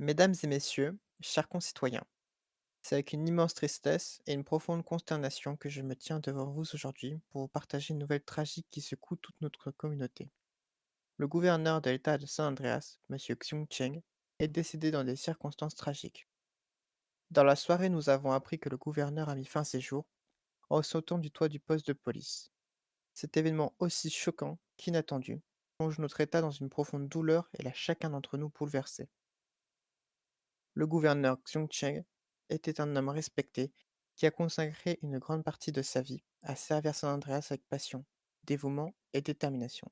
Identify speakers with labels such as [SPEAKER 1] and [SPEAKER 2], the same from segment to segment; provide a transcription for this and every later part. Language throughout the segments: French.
[SPEAKER 1] Mesdames et messieurs, chers concitoyens, c'est avec une immense tristesse et une profonde consternation que je me tiens devant vous aujourd'hui pour vous partager une nouvelle tragique qui secoue toute notre communauté. Le gouverneur de l'État de San Andreas, M. Xiong Cheng, est décédé dans des circonstances tragiques. Dans la soirée, nous avons appris que le gouverneur a mis fin à ses jours en sautant du toit du poste de police. Cet événement aussi choquant qu'inattendu plonge notre État dans une profonde douleur et l'a chacun d'entre nous bouleversé. Le gouverneur Xiong Cheng était un homme respecté qui a consacré une grande partie de sa vie à servir San Andreas avec passion, dévouement et détermination.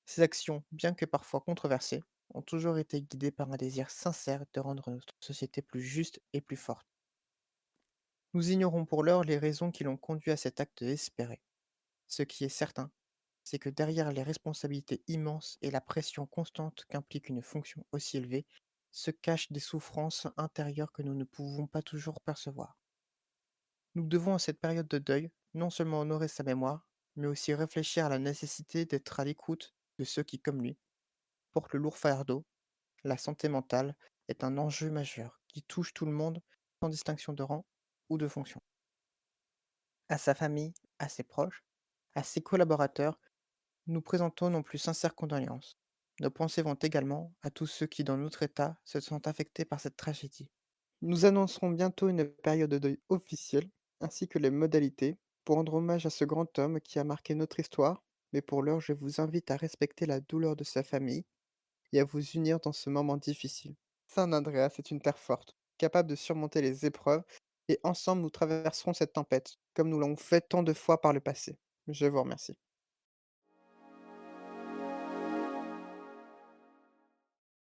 [SPEAKER 1] Ses actions, bien que parfois controversées, ont toujours été guidées par un désir sincère de rendre notre société plus juste et plus forte. Nous ignorons pour l'heure les raisons qui l'ont conduit à cet acte désespéré. Ce qui est certain, c'est que derrière les responsabilités immenses et la pression constante qu'implique une fonction aussi élevée, se cachent des souffrances intérieures que nous ne pouvons pas toujours percevoir. Nous devons à cette période de deuil non seulement honorer sa mémoire, mais aussi réfléchir à la nécessité d'être à l'écoute de ceux qui, comme lui, portent le lourd fardeau. La santé mentale est un enjeu majeur qui touche tout le monde sans distinction de rang ou de fonction. À sa famille, à ses proches, à ses collaborateurs, nous présentons nos plus sincères condoléances. Nos pensées vont également à tous ceux qui, dans notre État, se sentent affectés par cette tragédie. Nous annoncerons bientôt une période de deuil officielle, ainsi que les modalités, pour rendre hommage à ce grand homme qui a marqué notre histoire, mais pour l'heure, je vous invite à respecter la douleur de sa famille et à vous unir dans ce moment difficile. San Andreas est une terre forte, capable de surmonter les épreuves, et ensemble nous traverserons cette tempête, comme nous l'avons fait tant de fois par le passé. Je vous remercie.